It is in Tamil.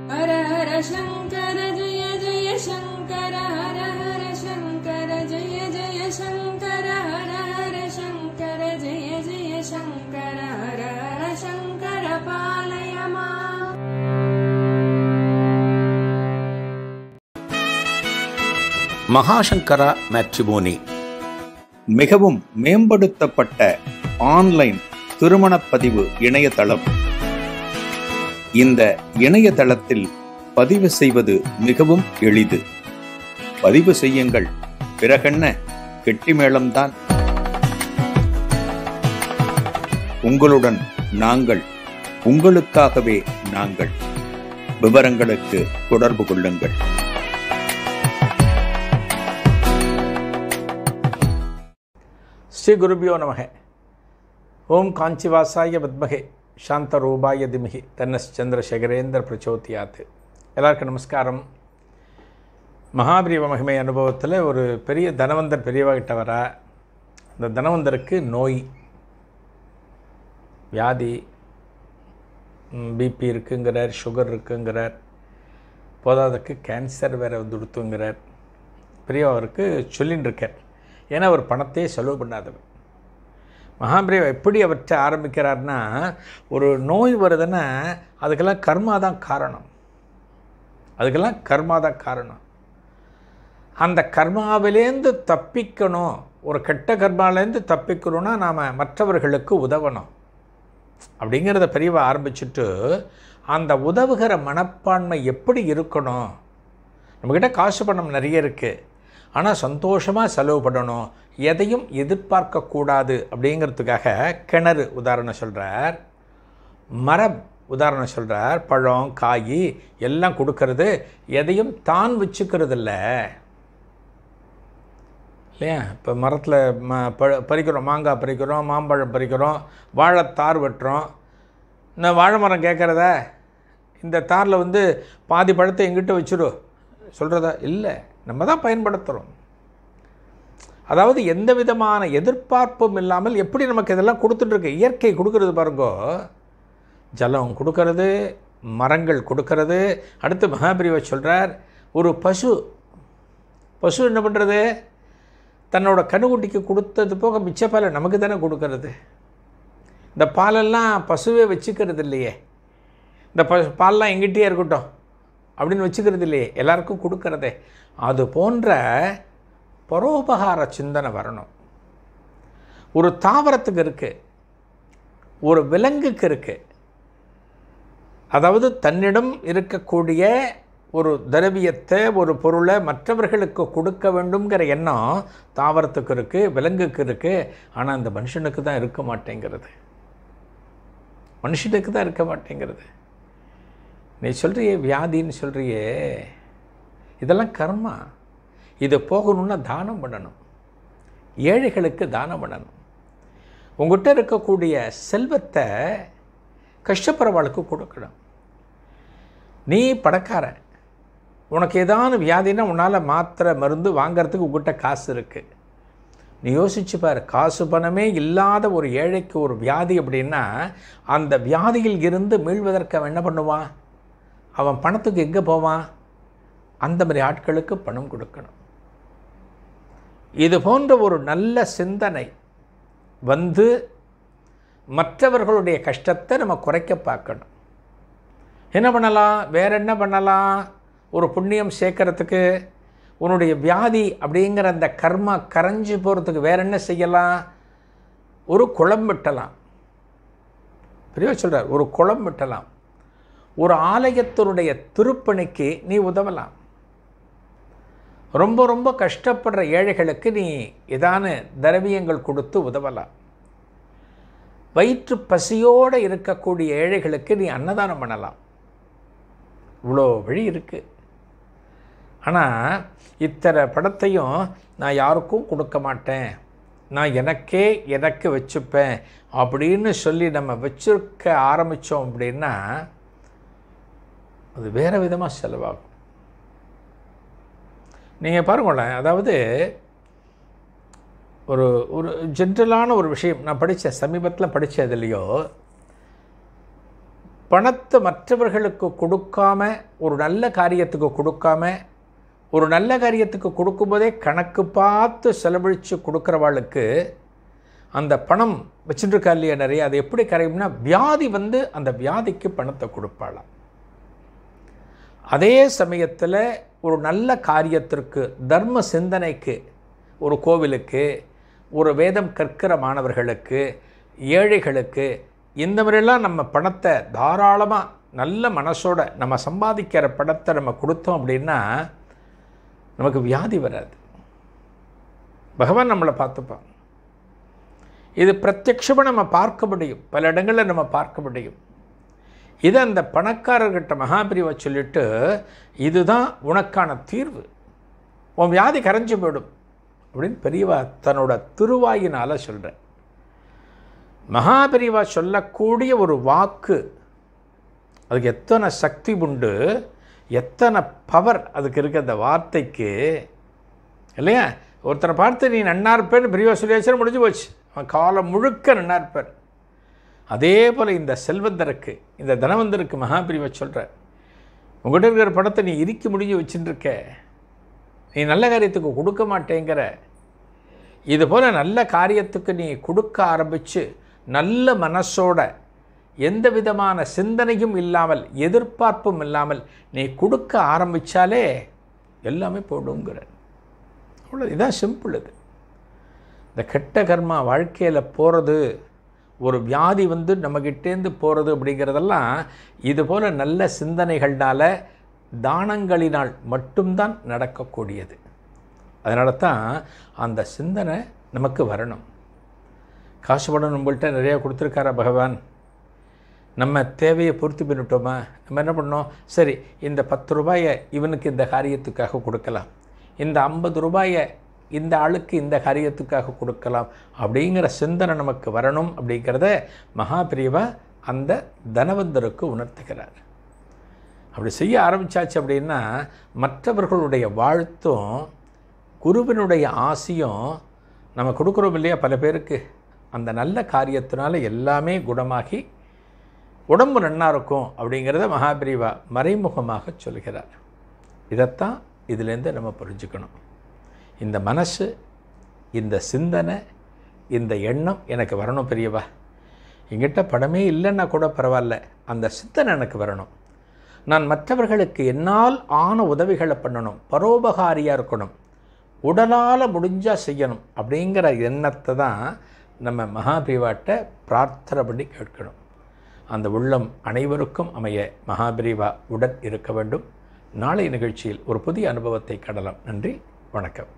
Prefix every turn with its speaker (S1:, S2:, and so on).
S1: ஹர ஹர சங்கர ஜெய ஜெய சங்கர ஹர ஹர சங்கர ஜெய ஜெய சங்கர ஹர ஹர சங்கர ஜெய ஜெய சங்கர ஹர ஹர சங்கர பாலய மாம்.
S2: மகாசங்கரா மேட்ரிமோனி மிகவும் மேம்படுத்தப்பட்ட ஆன்லைன் திருமணப்பதிவு இணையதளம். இந்த இணையதளத்தில் பதிவு செய்வது மிகவும் எளிது. பதிவு செய்யுங்கள், பிறகென்ன கெட்டிமேளம்தான். உங்களுடன் நாங்கள், உங்களுக்காகவே நாங்கள். விவரங்களுக்கு தொடர்பு கொள்ளுங்கள்.
S3: ஸ்ரீ குருபியோ நமக. ஓம் காஞ்சிவாசாய வித்மகே சாந்தரூபாய திமகி தன்னச்சந்திரசேகரேந்திர பிரச்சோதியாத். எல்லாருக்கும் நமஸ்காரம். மகாபிரிவ மகிமை அனுபவத்தில் ஒரு பெரிய தனவந்தர் பெரியவகிட்ட வர, அந்த தனவந்தருக்கு நோய் வியாதி, பிபி இருக்குங்கிறார், சுகர் இருக்குங்கிறார், போதாதற்கு கேன்சர் வேறு வந்துடுத்துங்கிறார். பெரியவருக்கு சொல்லின்னு இருக்கார். ஏன்னா அவர் பணத்தையே செலவு பண்ணாதவர். மகாபிரிவா எப்படி அவற்றை ஆரம்பிக்கிறார்னா, ஒரு நோய் வருதுன்னா அதுக்கெல்லாம் கர்மா தான் காரணம். அதுக்கெல்லாம் கர்மா தான் காரணம். அந்த கர்மாவிலேருந்து தப்பிக்கணும், ஒரு கெட்ட கர்மாவிலேருந்து தப்பிக்கணும்னா நாம் மற்றவர்களுக்கு உதவணும் அப்படிங்கிறத பெரியவா ஆரம்பிச்சுட்டு, அந்த உதவுகிற மனப்பான்மை எப்படி இருக்கணும். நம்மக்கிட்ட காசு பணம் நிறைய இருக்குது, ஆனால் சந்தோஷமாக செலவு பண்ணணும், எதையும் எதிர்பார்க்கக்கூடாது அப்படிங்கிறதுக்காக கிணறு உதாரணம் சொல்கிறார், மரம் உதாரணம் சொல்கிறார், பழம் காய் எல்லாம் கொடுக்கறது, எதையும் தான் வச்சுக்கிறது இல்லை இல்லையா. இப்போ மரத்தில் பறிக்கிறோம், மாங்காய் பறிக்கிறோம், மாம்பழம் பறிக்கிறோம், வாழைத்தார் வெட்டுறோம். இந்த வாழை மரம் கேட்குறத, இந்த தாரில் பாதி பழத்தை எங்கிட்ட வச்சுரு சொல்கிறதா இல்லை, நம்ம தான் பயன்படுத்துகிறோம். அதாவது எந்த விதமான எதிர்பார்ப்பும் இல்லாமல் எப்படி நமக்கு இதெல்லாம் கொடுத்துட்ருக்கு. இயற்கை கொடுக்கறது பாருங்கோ, ஜலம் கொடுக்கறது, மரங்கள் கொடுக்கறது. அடுத்து மகாபிரிவா சொல்கிறார், ஒரு பசு என்ன பண்ணுறது, தன்னோட கண்ணுக்குட்டிக்கு கொடுத்தது போக மிச்ச பாலை நமக்கு தானே கொடுக்கறது. இந்த பாலெல்லாம் பசுவே வச்சுக்கிறது இல்லையே, இந்த பால்லாம் எங்கிட்டே இருக்கட்டும் அப்படின்னு வச்சுக்கிறது இல்லையே, எல்லாருக்கும் கொடுக்கறதே. அது போன்ற பரோபகார சிந்தனை வரணும். ஒரு தாவரத்துக்கு இருக்குது, ஒரு விலங்குக்கு இருக்குது. அதாவது தன்னிடம் இருக்கக்கூடிய ஒரு திரவியத்தை, ஒரு பொருளை மற்றவர்களுக்கு கொடுக்க வேண்டும்ங்கிற எண்ணம் தாவரத்துக்கு இருக்குது, விலங்குக்கு இருக்குது. ஆனால் அந்த மனுஷனுக்கு தான் இருக்க மாட்டேங்கிறது. மனுஷனுக்கு தான் இருக்க மாட்டேங்கிறது. நீ சொல்கிறியே வியாதின்னு சொல்கிறியே, இதெல்லாம் கர்மா. இது போகணுன்னா தானம் பண்ணணும், ஏழைகளுக்கு தானம் பண்ணணும். உங்கள்கிட்ட இருக்கக்கூடிய செல்வத்தை கஷ்டப்படுறவாளுக்கு கொடுக்கணும். நீ பணக்காரன், உனக்கு ஏதான வியாதினா உன்னால் மாத்திரை மருந்து வாங்கிறதுக்கு உங்கள்கிட்ட காசு இருக்குது. நீ யோசிச்சு பாரு, காசு பணமே இல்லாத ஒரு ஏழைக்கு ஒரு வியாதி அப்படின்னா, அந்த வியாதியில் இருந்து மீள்வதற்கு அவன் என்ன பண்ணுவான்? அவன் பணத்துக்கு எங்கே போவான்? அந்த மாதிரி ஆட்களுக்கு பணம் கொடுக்கணும். இது போன்ற ஒரு நல்ல சிந்தனை மற்றவர்களுடைய கஷ்டத்தை நம்ம குறைக்க பார்க்கணும். என்ன பண்ணலாம்? வேற என்ன பண்ணலாம்? ஒரு புண்ணியம் சேர்க்கறதுக்கு, உன்னுடைய வியாதி அப்படிங்கிற அந்த கர்மா கரைஞ்சி போகிறதுக்கு வேற என்ன செய்யலாம்? ஒரு குளம் வெட்டலாம். பெரியவர் சொல்கிறார், ஒரு குளம் வெட்டலாம். ஒரு ஆலயத்தினுடைய திருப்பணிக்கு நீ உதவலாம். ரொம்ப ரொம்ப கஷ்டப்படுற ஏழைகளுக்கு நீ ஏதான திரவியங்கள் கொடுத்து உதவலாம். வயிற்று பசியோடு இருக்கக்கூடிய ஏழைகளுக்கு நீ அன்னதானம் பண்ணலாம். இவ்வளோ வழி இருக்குது. ஆனால் இத்தனை படத்தையும் நான் யாருக்கும் கொடுக்க மாட்டேன், நான் எனக்கு வச்சுப்பேன் அப்படின்னு சொல்லி நம்ம வச்சுருக்க ஆரம்பித்தோம் அப்படின்னா அது வேறு விதமாக செலவாகும். நீங்கள் பாருங்களேன், அதாவது ஒரு ஒரு ஜென்ரலான ஒரு விஷயம் நான் சமீபத்தில் படித்ததுலையோ, பணத்தை மற்றவர்களுக்கு கொடுக்காம, ஒரு நல்ல காரியத்துக்கு கொடுக்காம, ஒரு நல்ல காரியத்துக்கு கொடுக்கும்போதே கணக்கு பார்த்து செலவழித்து கொடுக்குறவாளுக்கு அந்த பணம் வச்சுருக்கா இல்லையா நிறைய, அது எப்படி கரையும்னா வியாதி வந்து அந்த வியாதிக்கு பணத்தை கொடுப்பாளாம். அதே சமயத்தில் ஒரு நல்ல காரியத்திற்கு, தர்ம சிந்தனைக்கு, ஒரு கோவிலுக்கு, ஒரு வேதம் கற்கிற மாணவர்களுக்கு, ஏழைகளுக்கு, இந்த மாதிரிலாம் நம்ம பணத்தை தாராளமாக நல்ல மனசோட நம்ம சம்பாதிக்கிற பணத்தை நம்ம கொடுத்தோம் அப்படின்னா நமக்கு வியாதி வராது. பகவான் நம்மளை பார்த்துப்பான். இது பிரத்யட்சமாக நம்ம பார்க்க முடியும், பல இடங்களில் நம்ம பார்க்க முடியும். இதை அந்த பணக்காரர்கிட்ட மகாபிரிவா சொல்லிட்டு, இதுதான் உனக்கான தீர்வு, உன் வியாதி கரைஞ்சு போயிடும் அப்படின்னு பெரியவா தன்னோட திருவாயினால் சொல்கிறேன். மகாபிரிவா சொல்லக்கூடிய ஒரு வாக்கு, அதுக்கு எத்தனை சக்தி உண்டு, எத்தனை பவர் அதுக்கு இருக்க அந்த வார்த்தைக்கு இல்லையா. ஒருத்தரை பார்த்து நீ நன்னா இருப்பேன்னு பெரியவா சொல்லியாச்சுன்னா முடிஞ்சு போச்சு, அவன் காலம் முழுக்க நன்னா இருப்பார். அதே போல் இந்த செல்வந்தருக்கு, இந்த தனவந்தருக்கு மகாபிரிவா சொல்கிற, உங்கள்கிட்ட இருக்கிற பணத்தை நீ இறுக்கி முடிஞ்சு வச்சுட்டுருக்க, நீ நல்ல காரியத்துக்கு கொடுக்க மாட்டேங்கிற, இதுபோல் நல்ல காரியத்துக்கு நீ கொடுக்க ஆரம்பித்து நல்ல மனசோட, எந்த விதமான சிந்தனையும் இல்லாமல், எதிர்பார்ப்பும் இல்லாமல் நீ கொடுக்க ஆரம்பித்தாலே எல்லாமே போடுங்கிற. அவ்வளோ, இதான் சிம்பிள். இது இந்த கெட்ட கர்மா வாழ்க்கையில் போகிறது, ஒரு வியாதி வந்து நம்மகிட்டேருந்து போகிறது அப்படிங்கிறதெல்லாம் இதுபோல் நல்ல சிந்தனைகள்னால், தானங்களினால் மட்டும்தான் நடக்கக்கூடியது. அதனால தான் அந்த சிந்தனை நமக்கு வரணும். காசு பணம் நம்மள்கிட்ட நிறையா கொடுத்துருக்காரா பகவான், நம்ம தேவையை பூர்த்தி பண்ணிட்டோமா, நம்ம என்ன பண்ணோம், சரி இந்த 10 ரூபாயை இவனுக்கு இந்த காரியத்துக்காக கொடுக்கலாம், இந்த 50 ரூபாயை இந்த ஆளுக்கு இந்த காரியத்துக்காக கொடுக்கலாம் அப்படிங்கிற சிந்தனை நமக்கு வரணும். அப்படிங்கிறத மகாபிரிவா அந்த தனவந்தருக்கு உணர்த்துகிறார். அப்படி செய்ய ஆரம்பித்தாச்சு அப்படின்னா மற்றவர்களுடைய வாழ்த்தும் குருவினுடைய ஆசையும் நம்ம கொடுக்குறோம் இல்லையா பல பேருக்கு, அந்த நல்ல காரியத்தினால எல்லாமே குணமாகி உடம்பு நன்னா இருக்கும் அப்படிங்கிறத மகாபிரிவா மறைமுகமாக சொல்கிறார். இதைத்தான் இதிலேருந்து நம்ம புரிஞ்சுக்கணும். இந்த மனசு, இந்த சிந்தனை, இந்த எண்ணம் எனக்கு வரணும் பெரியவா. என்கிட்ட பணமே இல்லைன்னா கூட பரவாயில்ல, அந்த சிந்தனை எனக்கு வரணும். நான் மற்றவர்களுக்கு என்னால் ஆன உதவிகளை பண்ணணும், பரோபகாரியாக இருக்கணும், உடலால் முடிஞ்சால் செய்யணும் அப்படிங்கிற எண்ணத்தை தான் நம்ம மகாபிரிவாட்ட பிரார்த்தனை பண்ணி கேட்கணும். அந்த உள்ளம் அனைவருக்கும் அமைய மகாபிரிவா உடன் இருக்க வேண்டும். நாளை நிகழ்ச்சியில் ஒரு புதிய அனுபவத்தை காணலாம். நன்றி, வணக்கம்.